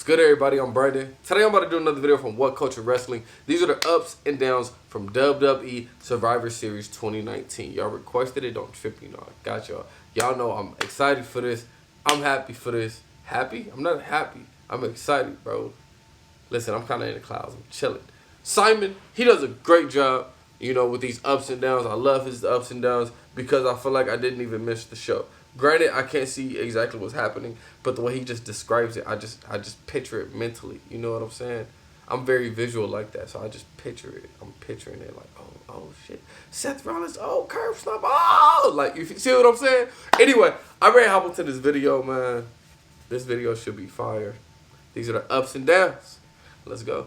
Good, everybody? I'm Brandon. Today I'm about to do another video from What Culture Wrestling. These are the ups and downs from WWE Survivor Series 2019. Y'all requested it. Don't trip, you know. I got y'all. Y'all know I'm excited for this. I'm happy for this. Happy? I'm not happy. I'm excited, bro. Listen, I'm kind of in the clouds. I'm chilling. Simon, he does a great job, you know, with these ups and downs. I love his ups and downs because I feel like I didn't even miss the show. Granted, I can't see exactly what's happening, but the way he just describes it, I just picture it mentally. You know what I'm saying? I'm very visual like that, so I just picture it. I'm picturing it like, oh shit, Seth Rollins, oh curb stomp, oh, like you see what I'm saying? Anyway, I'm ready to hop into this video, man. This video should be fire. These are the ups and downs. Let's go.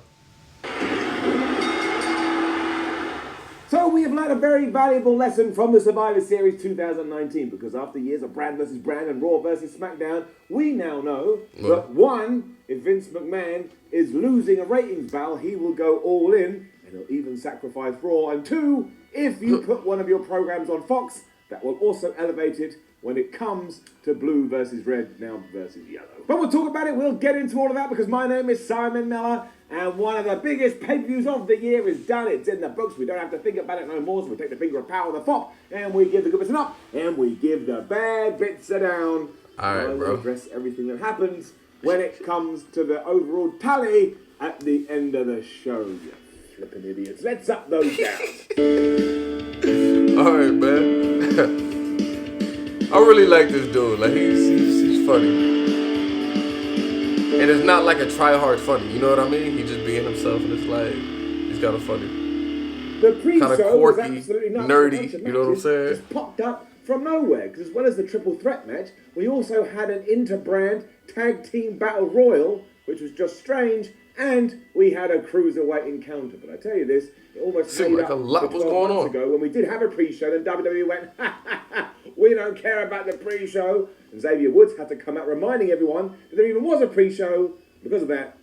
So we have learned a very valuable lesson from the Survivor Series 2019, because after years of brand versus brand and Raw versus SmackDown, we now know that one, if Vince McMahon is losing a ratings battle, he will go all in and he'll even sacrifice Raw. And two, if you put one of your programs on Fox, that will also elevate it when it comes to blue versus red, now versus yellow. But we'll talk about it. We'll get into all of that because my name is Simon Miller, and one of the biggest pay-per-views of the year is done. It's in the books. We don't have to think about it no more, so we take the finger of power of the fop, and we give the good bits an up, and we give the bad bits a down. All right, bro. We'll address everything that happens when it comes to the overall tally at the end of the show, you flipping idiots. Let's up those downs. All right, man. I really like this dude. Like he's funny. And it's not like a try-hard funny, you know what I mean? He just being himself, and it's like, he's kind of funny. The pre-show kind of quirky, was absolutely nuts. nerdy, you know what I'm saying? Just popped up from nowhere, because as well as the triple threat match, we also had an inter-brand tag team battle royal, which was just strange, and we had a cruiserweight encounter. But I tell you this, it almost seemed like a lot was going on ago when we did have a pre-show, and WWE went, we don't care about the pre-show. And Xavier Woods had to come out reminding everyone that there even was a pre-show. Because of that,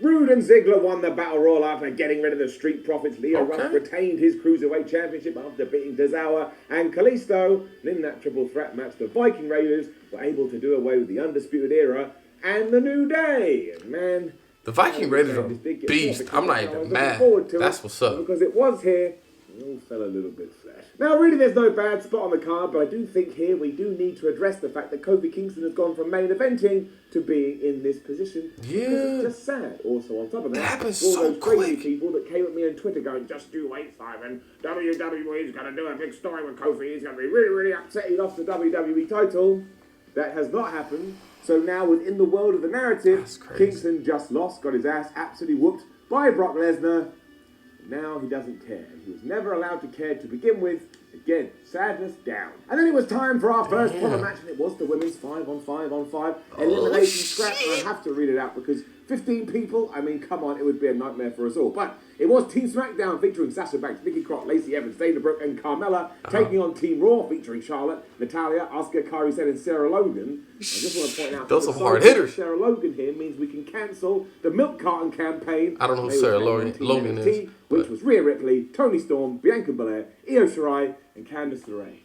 Rude and Ziggler won the Battle Royal after getting rid of the Street Profits. Leo Rush retained his Cruiserweight Championship after beating Tozawa and Kalisto. And in that triple threat match, the Viking Raiders were able to do away with the Undisputed Era and the New Day. And man, the Viking Raiders are beast. I'm not even mad. That's what's up. Because it was here, it all fell a little bit flat. Now, really, there's no bad spot on the card, but I do think here we do need to address the fact that Kofi Kingston has gone from main eventing to being in this position. Yeah. It's just sad. Also, on top of that, happens all so those crazy quick. people that came at me on Twitter going, just you wait, Simon. WWE's going to do a big story with Kofi. He's going to be really, really upset he lost the WWE title. That has not happened. So now, within the world of the narrative, Kingston just lost, got his ass absolutely whooped by Brock Lesnar. Now he doesn't care. He was never allowed to care to begin with. Again, sadness down. And then it was time for our first proper match, and it was the women's 5-on-5-on-5 elimination scrap. And I have to read it out because 15 people, I mean, come on, it would be a nightmare for us all. But it was Team SmackDown featuring Sasha Banks, Nikki Cross, Lacey Evans, Dana Brooke, and Carmella, taking on Team Raw featuring Charlotte, Natalya, Asuka, Kairi Sane, and Sarah Logan. I just want to point out those are hard hitters. Sarah Logan here means we can cancel the milk carton campaign. I don't know who Sarah Logan is. Which was Rhea Ripley, Toni Storm, Bianca Belair, Io Shirai, and Candice LeRae.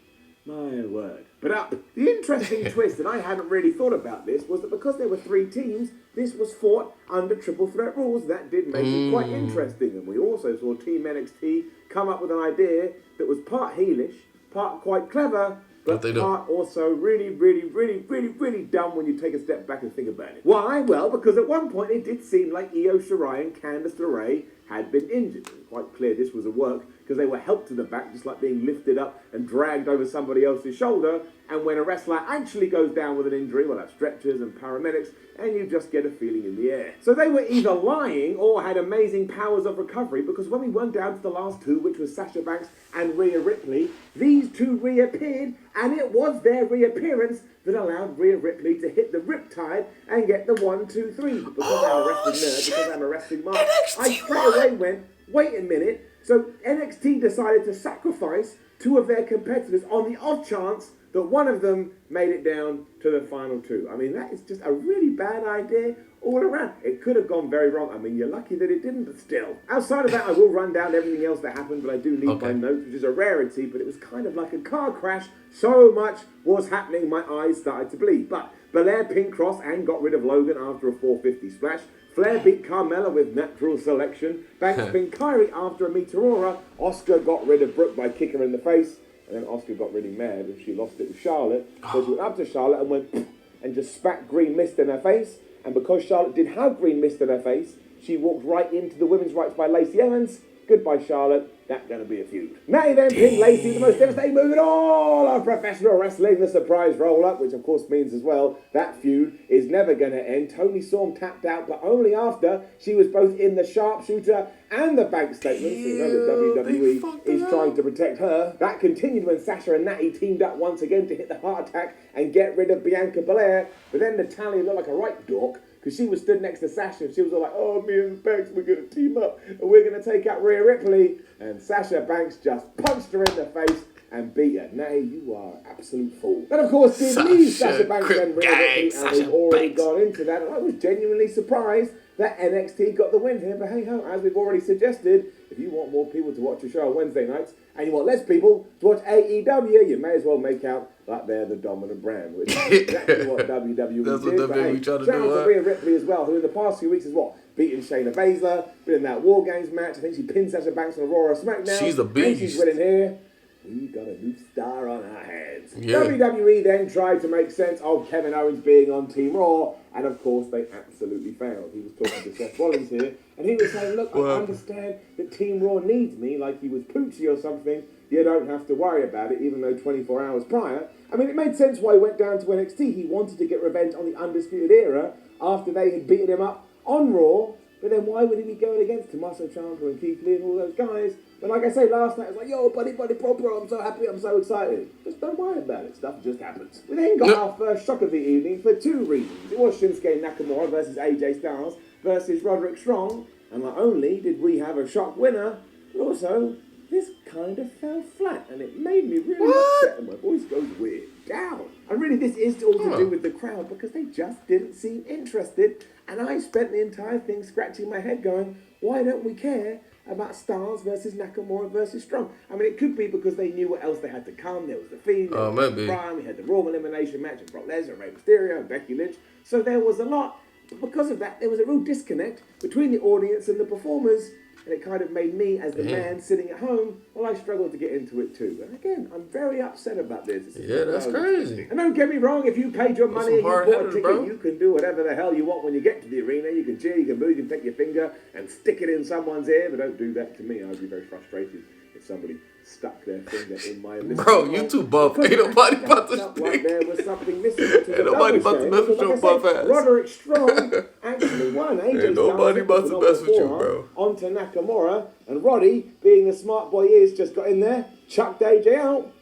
My word. But the interesting twist, and I hadn't really thought about this, was that because there were three teams, this was fought under triple threat rules. That did make it quite interesting. And we also saw Team NXT come up with an idea that was part heelish, part quite clever, but part also really, really, really, really, really dumb when you take a step back and think about it. Why? Well, because at one point it did seem like Io Shirai and Candice LeRae had been injured. It was quite clear this was a work because they were helped to the back, just like being lifted up and dragged over somebody else's shoulder. And when a wrestler actually goes down with an injury, well, that's stretchers and paramedics, and you just get a feeling in the air. So they were either lying or had amazing powers of recovery, because when we went down to the last two, which was Sasha Banks and Rhea Ripley, these two reappeared, and it was their reappearance that allowed Rhea Ripley to hit the riptide and get the 1, 2, 3. Because I'm a wrestling nerd, because I'm a wrestling mark, I straight away went, wait a minute. So NXT decided to sacrifice two of their competitors on the off chance that one of them made it down to the final two. I mean, that is just a really bad idea all around. It could have gone very wrong. I mean, you're lucky that it didn't, but still. Outside of that, I will run down everything else that happened, but I do need my notes, which is a rarity, but it was kind of like a car crash. So much was happening, my eyes started to bleed. But Belair pinned Cross and got rid of Logan after a 450 splash. Flair beat Carmella with natural selection. Banks pinned Kyrie after a Meteora. Oscar got rid of Brooke by kicking her in the face. And then Oscar got really mad and she lost it with Charlotte. So she went up to Charlotte and went and just spat green mist in her face. And because Charlotte did have green mist in her face, she walked right into the women's rights by Lacey Evans. Goodbye, Charlotte. That's going to be a feud. Natty then pinned Lacey, the most devastating move in all of professional wrestling, the surprise roll-up, which of course means as well that feud is never going to end. Toni Storm tapped out, but only after she was both in the sharpshooter and the bank statement. So you know that WWE is trying to protect her. That continued when Sasha and Natty teamed up once again to hit the heart attack and get rid of Bianca Belair. But then Natalya looked like a right dork, because she was stood next to Sasha and she was all like, oh, me and Banks, we're going to team up and we're going to take out Rhea Ripley. And Sasha Banks just punched her in the face and beat her. Nay, you are an absolute fool. That, of course, did leave Sasha Banks and Rhea Ripley, and we've already gone into that. And I was genuinely surprised that NXT got the win here. But hey ho, as we've already suggested, if you want more people to watch your show on Wednesday nights and you want less people to watch AEW, you may as well make out like they're the dominant brand, which is exactly what WWE did. That's what WWE trying to do. Shout out to Rhea Ripley as well, who in the past few weeks has beaten Shayna Baszler, been in that War Games match. I think she pinned Sasha Banks on Raw or SmackDown. She's a beast. And she's winning here. We got a new star on our hands. Yeah. WWE then tried to make sense of Kevin Owens being on Team Raw, and of course they absolutely failed. He was talking to Seth Rollins here, and he was saying, look, I understand that Team Raw needs me, like he was Poochie or something. You don't have to worry about it, even though 24 hours prior. I mean, it made sense why he went down to NXT. He wanted to get revenge on the Undisputed Era after they had beaten him up on Raw. But then why would he be going against Tommaso Ciampa and Keith Lee and all those guys? But like I say, last night, I was like, yo, buddy, bro, I'm so happy, I'm so excited. Just don't worry about it. Stuff just happens. We then got our first shock of the evening for two reasons. It was Shinsuke Nakamura versus AJ Styles versus Roderick Strong. And not only did we have a shock winner, but also this kind of fell flat. And it made me really upset. And my voice goes weird down. And really, this is all to do with the crowd because they just didn't seem interested. And I spent the entire thing scratching my head going, why don't we care about Styles versus Nakamura versus Strong? I mean, it could be because they knew what else they had to come. There was the Fiend, there was the Bryan, we had the Raw elimination match of Brock Lesnar, Rey Mysterio, and Becky Lynch. So there was a lot. But because of that, there was a real disconnect between the audience and the performers. And it kind of made me, as the man sitting at home, well, I struggled to get into it too. And again, I'm very upset about this. That's crazy. And don't get me wrong, if you paid your money and you bought a ticket, you can do whatever the hell you want when you get to the arena. You can cheer, you can move, you can take your finger and stick it in someone's ear, but don't do that to me. I'd be very frustrated if somebody stuck their finger in my lip. Bro, you too buff. Ain't nobody about to stick. Like there was something missing. Ain't nobody about to mess with your buff ass. Roderick Strong actually won. Ain't nobody about to mess with you, bro. Onto Nakamura, and Roddy, being the smart boy he is, just got in there, chucked AJ out,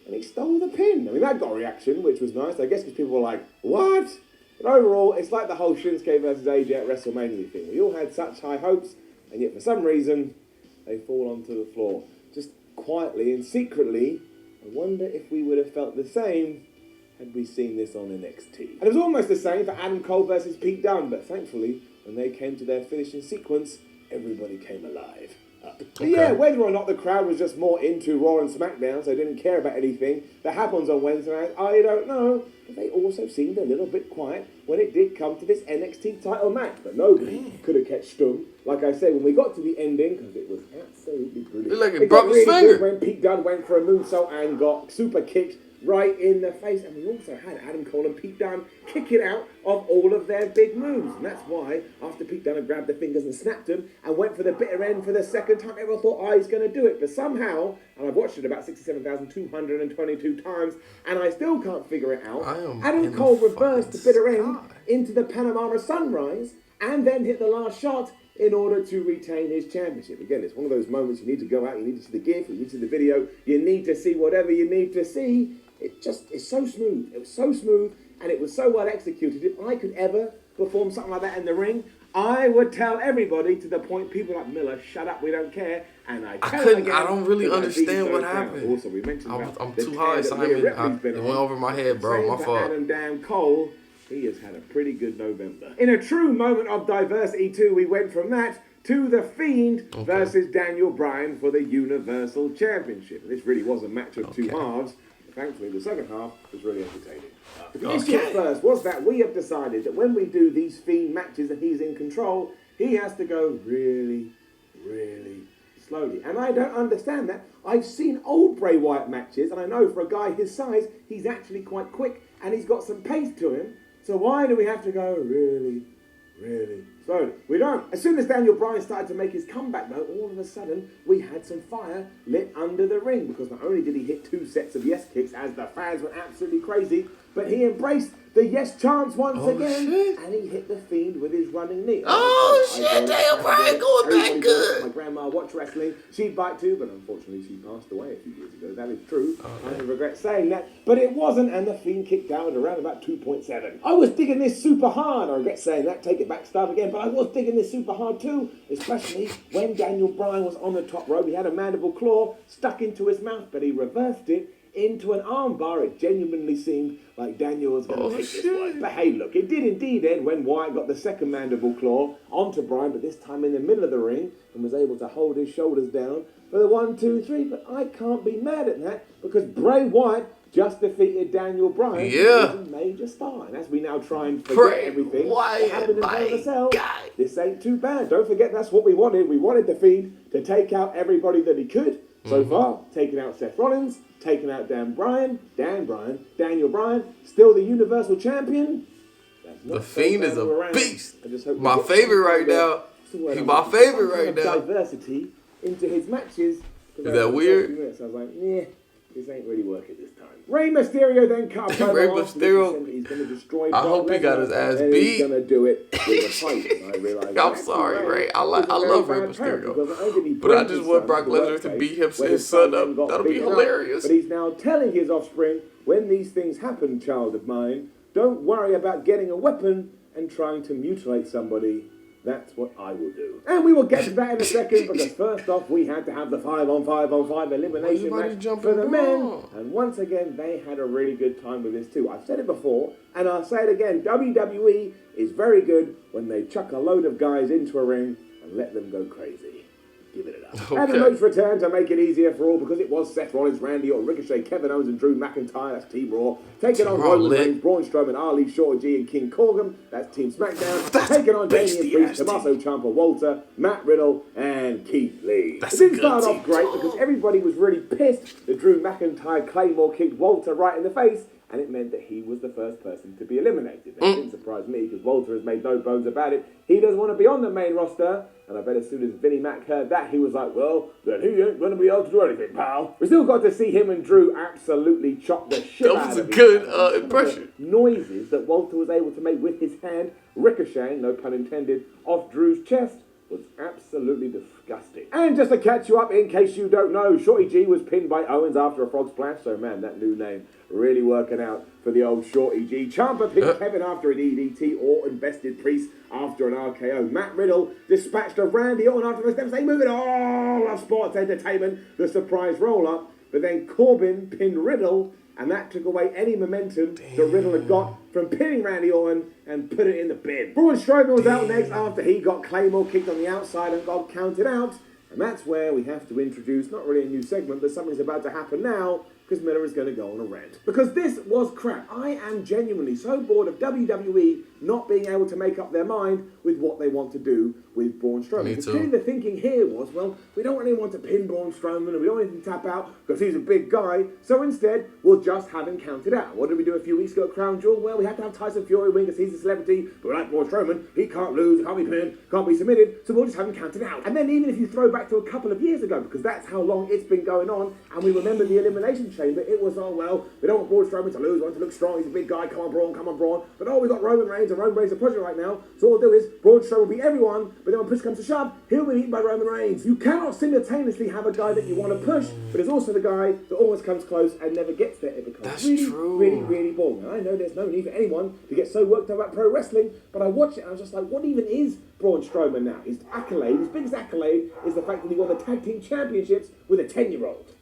and he stole the pin. I mean, that got a reaction, which was nice. I guess because people were like, what? But overall, it's like the whole Shinsuke versus AJ at WrestleMania thing. We all had such high hopes, and yet for some reason, they fall onto the floor. Just quietly and secretly, I wonder if we would have felt the same had we seen this on NXT. And it was almost the same for Adam Cole versus Pete Dunne, but thankfully, when they came to their finishing sequence, everybody came alive. But yeah, whether or not the crowd was just more into Raw and SmackDown, so they didn't care about anything that happens on Wednesday night, I don't know. But they also seemed a little bit quiet when it did come to this NXT title match. But nobody could have kept stum. Like I said, when we got to the ending, because it was absolutely brilliant. Like it broke his finger. When Pete Dunne went for a moonsault and got super kicked right in the face. And we also had Adam Cole and Pete Dunne kick it out of all of their big moves. And that's why, after Pete Dunne had grabbed the fingers and snapped them and went for the bitter end for the second time, everyone thought, he's going to do it. But somehow, and I've watched it about 67,222 times, and I still can't figure it out, Adam Cole reversed the bitter end into the Panama Sunrise and then hit the last shot in order to retain his championship. Again, it's one of those moments you need to go out, you need to see the GIF, you need to see the video, you need to see whatever you need to see. It's so smooth. It was so smooth, and it was so well executed. If I could ever perform something like that in the ring, I would tell everybody, to the point people like Miller, shut up, we don't care. And I don't really understand what happened. Also, we mentioned I'm too high, Simon. It went over my head, bro. My fault. Adam damn Cole, he has had a pretty good November. In a true moment of diversity too, we went from that to The Fiend versus Daniel Bryan for the Universal Championship. This really was a match of two halves. thankfully, the second half was really entertaining. The issue first was that we have decided that when we do these Fiend matches and he's in control, he has to go really, really slowly. And I don't understand that. I've seen old Bray Wyatt matches, and I know for a guy his size, he's actually quite quick, and he's got some pace to him. So why do we have to go really, really slowly? We don't. As soon as Daniel Bryan started to make his comeback, though, all of a sudden, we had some fire lit under the ring, because not only did he hit 2 sets of yes kicks, as the fans went absolutely crazy, but he embraced the yes chants once again, and he hit the Fiend with his running knee. Daniel Bryan going back good. My grandma watched wrestling. She'd bite too, but unfortunately she passed away a few years ago. That is true. I regret saying that. But it wasn't, and the Fiend kicked out at around about 2.7. I was digging this super hard. I regret saying that. Take it back, start again. But I was digging this super hard too, especially when Daniel Bryan was on the top rope. He had a mandible claw stuck into his mouth, but he reversed it into an armbar. It genuinely seemed like Daniel was going to take this one. But hey, look, it did indeed end when Wyatt got the second mandible claw onto Bryan, but this time in the middle of the ring, and was able to hold his shoulders down for the 1, 2, 3. But I can't be mad at that, because Bray Wyatt just defeated Daniel Bryan. Yeah. Who's a major star. And as we now try and forget everything that happened in Hell in a Cell, this ain't too bad. Don't forget, that's what we wanted. We wanted the Fiend to take out everybody that he could. So far, taking out Seth Rollins, taking out Daniel Bryan, still the Universal Champion. The Fiend is a beast. My favorite right now. He's my favorite right now. Diversity into his matches. Is that weird? I was like, this ain't really working this time. Rey Mysterio then cut Rey Mysterio. He's going to destroy I hope he got his ass beat. He's going to do it with a fight. And I realized I'm sorry, Ray. I love Rey Mysterio. But I just want Brock Lesnar to beat his son up. That'll be hilarious. But he's now telling his offspring, when these things happen, child of mine, don't worry about getting a weapon and trying to mutilate somebody. That's what I will do. And we will get to that in a second, because first off, we had to have the 5-on-5-on-5 elimination match for the men. And once again, they had a really good time with this too. I've said it before, and I'll say it again. WWE is very good when they chuck a load of guys into a ring and let them go crazy. Give it up. Okay. And the Moats return to make it easier for all, because it was Seth Rollins, Randy Orton, Ricochet, Kevin Owens, and Drew McIntyre. That's Team Raw. Taking on Roman Reigns, Braun Strowman, Ali, Shorty G, and King Corbin. That's Team SmackDown. Taking on Damian Priest, Tommaso Ciampa, Walter, Matt Riddle, and Keith Lee. It didn't start off great, because everybody was really pissed that Drew McIntyre Claymore kicked Walter right in the face, and it meant that he was the first person to be eliminated. That didn't surprise me, because Walter has made no bones about it. He doesn't want to be on the main roster. And I bet as soon as Vinnie Mac heard that, he was like, well, then he ain't going to be able to do anything, pal. We still got to see him and Drew absolutely chop the shit out of each other. That was a good impression. The noises that Walter was able to make with his hand, ricocheting, no pun intended, off Drew's chest, was absolutely disgusting. And just to catch you up, in case you don't know, Shorty G was pinned by Owens after a frog splash. So, man, that new name really working out for the old Shorty G. Ciampa pinned Kevin after an EDT. Orton bested Priest after an RKO. Matt Riddle dispatched a Randy Orton after a step. Moving all of sports entertainment, the surprise roll-up. But then Corbin pinned Riddle, and that took away any momentum that Riddle had got from pinning Randy Orton and put it in the bin. Braun Strowman was out next after he got Claymore kicked on the outside and got counted out. And that's where we have to introduce, not really a new segment, but something's about to happen now, because Miller is going to go on a rant. Because this was crap. I am genuinely so bored of WWE not being able to make up their mind with what they want to do with Braun Strowman. Clearly the thinking here was, well, we don't really want to pin Braun Strowman and we don't want him to tap out because he's a big guy. So instead, we'll just have him counted out. What did we do a few weeks ago at Crown Jewel? Well, we had to have Tyson Fury win because he's a celebrity. But like Braun Strowman, he can't lose, can't be pinned, can't be submitted. So we'll just have him counted out. And then even if you throw back to a couple of years ago, because that's how long it's been going on, and we remember the Elimination Chamber, it was, oh, well, we don't want Braun Strowman to lose, we want him to look strong, he's a big guy, come on Braun. But oh, we got Roman Reigns, and Roman Reigns is a project right now, so all we'll do is Braun Strowman will beat everyone, but then when push comes to shove, he'll be beaten by Roman Reigns. You cannot simultaneously have a guy that you want to push, but there's also the guy that always comes close and never gets there. It becomes really boring. And I know there's no need for anyone to get so worked up about pro wrestling, but I watch it and I was just like, what even is Braun Strowman now? His accolade, his biggest accolade, is the fact that he won the tag team championships with a 10-year-old.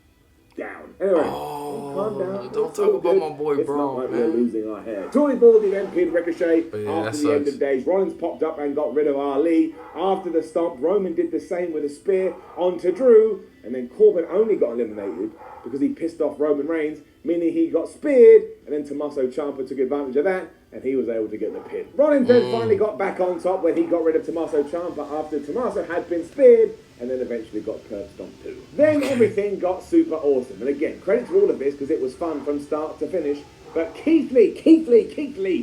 Down. Anyway, calm down. Don't talk about my boy Braun, man. We're losing our hair. Tony Baldy then pinned Ricochet after the end of days. Rollins popped up and got rid of Ali. After the stomp, Roman did the same with a spear onto Drew. And then Corbin only got eliminated because he pissed off Roman Reigns meaning he got speared, and then Tommaso Ciampa took advantage of that, and he was able to get the pin. Rollins then finally got back on top when he got rid of Tommaso Ciampa after Tommaso had been speared, and then eventually got curb stomped too. Then everything got super awesome, and again, credit to all of this because it was fun from start to finish. But Keith Lee,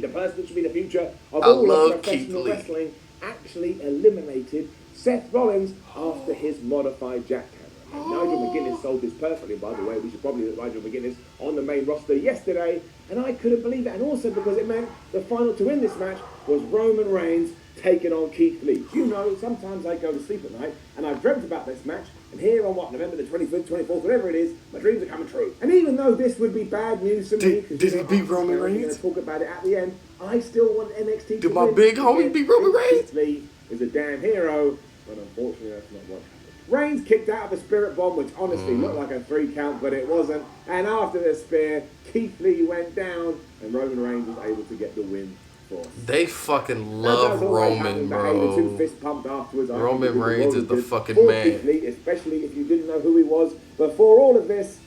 the person that should be the future of all of professional wrestling, actually eliminated Seth Rollins after his modified jackhammer. Nigel McGuinness sold this perfectly, by the way. We should probably put Nigel McGuinness on the main roster yesterday, and I couldn't believe it. And also because it meant the final to win this match was Roman Reigns taking on Keith Lee. You know, sometimes I go to sleep at night, and I've dreamt about this match, and here on November the 25th, 24th, whatever it is, my dreams are coming true. And even though this would be bad news to me, did he beat Roman Reigns? We're going to talk about it at the end. I still want NXT to win. Did my big homie beat Roman Reigns? Keith Lee is a damn hero, but unfortunately that's not what happened. Reigns kicked out of the Spirit Bomb, which honestly looked like a 3 count, but it wasn't. And after the spear, Keith Lee went down, and Roman Reigns was able to get the win for us. They fucking love Roman, bro. The 2 fist pumped afterwards. Roman Reigns is the fucking man. Keith Lee, especially if you didn't know who he was before all of this,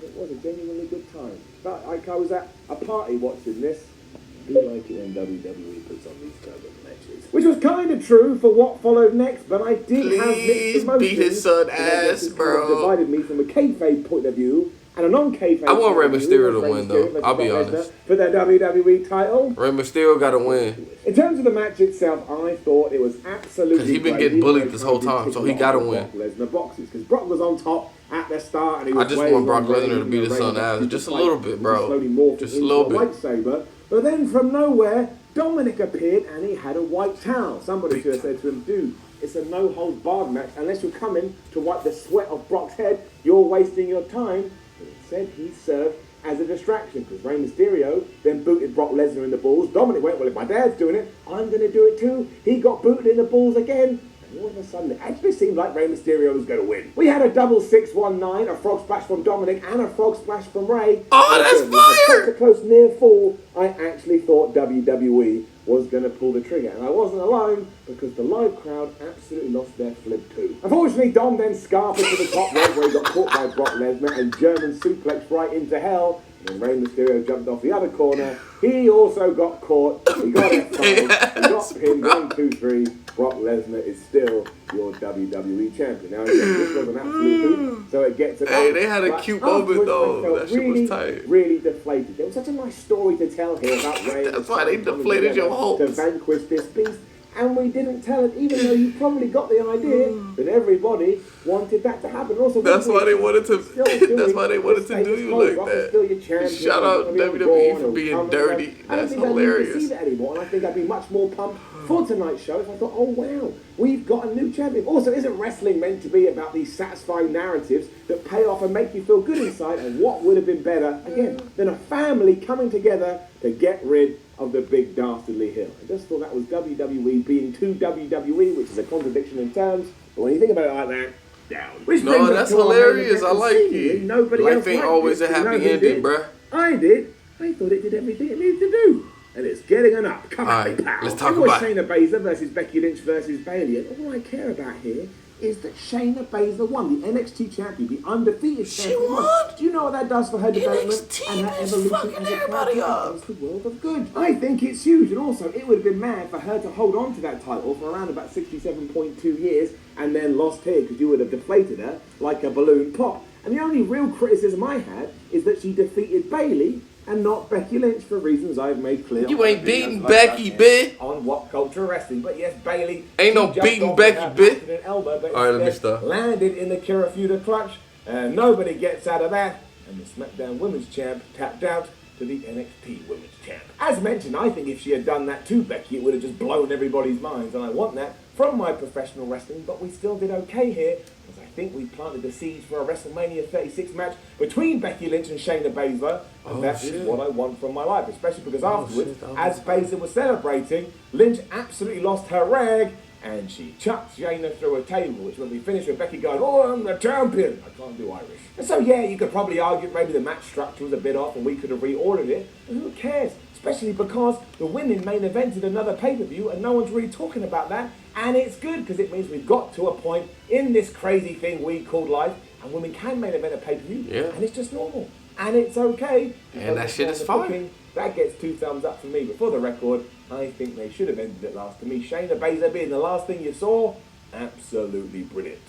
it was a genuinely good time. But I was at a party watching this. I do like it when WWE puts on these kind of matches. Which was kind of true for what followed next, but I did have mixed emotions. Beat his son ass, bro. Divided me from a kayfabe point of view and a non-kayfabe. I want Rey Mysterio to win, though. I'll be honest. For their WWE title. Rey Mysterio got to win. In terms of the match itself, I thought it was absolutely. Because he's been getting bullied this whole time, so he got to win. Lesnar boxes, because Brock was on top at the start, and he was I just want Brock Lesnar to beat his son ass, just a little bit, bro. Just a little bit. Lightsaber. But then from nowhere, Dominic appeared and he had a white towel. Somebody should have said to him, dude, it's a no-holds-barred match. Unless you're coming to wipe the sweat off Brock's head, you're wasting your time. But instead, he served as a distraction because Rey Mysterio then booted Brock Lesnar in the balls. Dominic went, well, if my dad's doing it, I'm going to do it too. He got booted in the balls again. And all of a sudden, it actually seemed like Rey Mysterio was going to win. We had a double 619, a frog splash from Dominic, and a frog splash from Rey. Oh, that's fire! Such a close near fall, I actually thought WWE was going to pull the trigger. And I wasn't alone, because the live crowd absolutely lost their flip too. Unfortunately, Dom then scarfed to the top rope where he got caught by Brock Lesnar and German suplex right into hell. And Rey Mysterio jumped off the other corner. He also got caught. He got F5. He got pinned. 1, 2, 3. Brock Lesnar is still your WWE champion. Now, this was an absolute hoop, so it gets it. Hey, they had a cute moment, though. That shit was tight. Really deflated. There was such a nice story to tell here about Rey. That's why they deflated your hopes. To vanquish this beast. And we didn't tell it, even though you probably got the idea that everybody wanted that to happen. Also, that's why they wanted to. That's why they wanted to do you like that. Shout out WWE for being dirty. That's hilarious. I don't see that anymore, and I think I'd be much more pumped for tonight's show if I thought, oh wow, we've got a new champion. Also, isn't wrestling meant to be about these satisfying narratives that pay off and make you feel good inside? And what would have been better, again, than a family coming together to get rid of the big dastardly heel? I just thought that was WWE being too WWE, which is a contradiction in terms, but when you think about it like that, down. Which no, that's hilarious. I like it. Life ain't always a happy ending, bruh. I did. I thought it did everything it needed to do. And it's getting an up. Come on, pal. Let's talk about it. Shayna Baszler versus Becky Lynch versus Bayley. And all I care about here is that Shayna Baszler won, the NXT champion, the undefeated champion. She won? Do you know what that does for her development NXT and her evolution as a everybody up. The world of good? I think it's huge, and also it would have been mad for her to hold on to that title for around about 67.2 years and then lost here because you would have deflated her like a balloon pop. And the only real criticism I had is that she defeated Bayley and not Becky Lynch for reasons I've made clear. You ain't beating Becky, bitch. On What Culture Wrestling. But yes, Bayley ain't no beating Becky, bitch. Elbow, but all right, let me stop. Landed in the Kirifuda clutch, and nobody gets out of that. And the SmackDown Women's Champ tapped out to the NXT Women's Champ. As mentioned, I think if she had done that to Becky, it would have just blown everybody's minds, and I want that from my professional wrestling, but we still did okay here, because I think we planted the seeds for a WrestleMania 36 match between Becky Lynch and Shayna Baszler, and that is what I want from my life, especially because afterwards, as Baszler was celebrating, Lynch absolutely lost her rag, and she chucked Shayna through a table, which when we finished with Becky going, oh, I'm the champion. I can't do Irish. And so, yeah, you could probably argue maybe the match structure was a bit off and we could have reordered it, but who cares? Especially because the women main evented another pay-per-view and no one's really talking about that. And it's good because it means we've got to a point in this crazy thing we call life and women can main event a pay-per-view. Yeah. And it's just normal. and it's okay. And that shit is the fire. booking, that gets 2 thumbs up for me. But for the record, I think they should have ended it last. To me, Shayna Baszler being the last thing you saw, absolutely brilliant.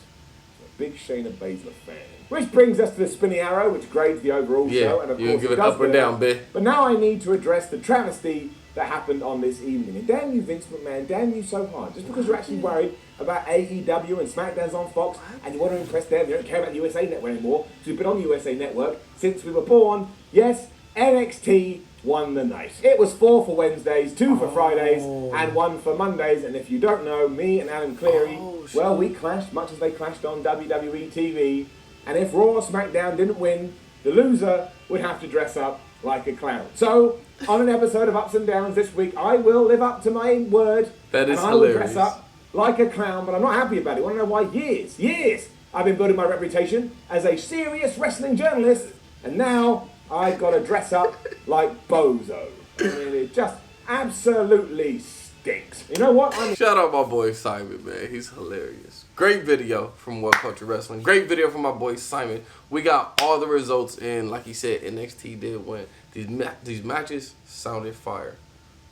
A big Shayna Baszler fan. Which brings us to the spinning arrow, which grades the overall show. And of you course, give it does up or go down, bitch. But now I need to address the travesty that happened on this evening. And damn you, Vince McMahon, damn you so hard. Just because you're actually worried about AEW and SmackDown's on Fox and you want to impress them, you don't care about the USA Network anymore, so you've been on the USA Network since we were born. Yes, NXT won the night. It was 4 for Wednesdays, 2 for Fridays, and 1 for Mondays. And if you don't know, me and Adam Cleary, well, we clashed much as they clashed on WWE TV. And if Raw or SmackDown didn't win, the loser would have to dress up like a clown. So, on an episode of Ups and Downs this week, I will live up to my word. That is and I hilarious. will dress up like a clown, but I'm not happy about it. You want to know why? Years, I've been building my reputation as a serious wrestling journalist, and now I've got to dress up like Bozo. I mean, it just absolutely stinks. You know what? Shout out my boy Simon, man. He's hilarious. Great video from What Culture Wrestling. Great video from my boy Simon. We got all the results in. Like he said, NXT did win. These matches sounded fire.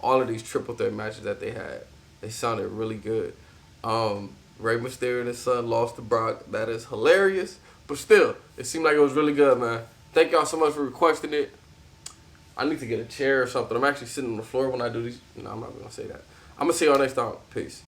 All of these triple threat matches that they had, they sounded really good. Rey Mysterio and his son lost to Brock. That is hilarious. But still, it seemed like it was really good, man. Thank y'all so much for requesting it. I need to get a chair or something. I'm actually sitting on the floor when I do these. No, I'm not going to say that. I'm going to see y'all next time. Peace.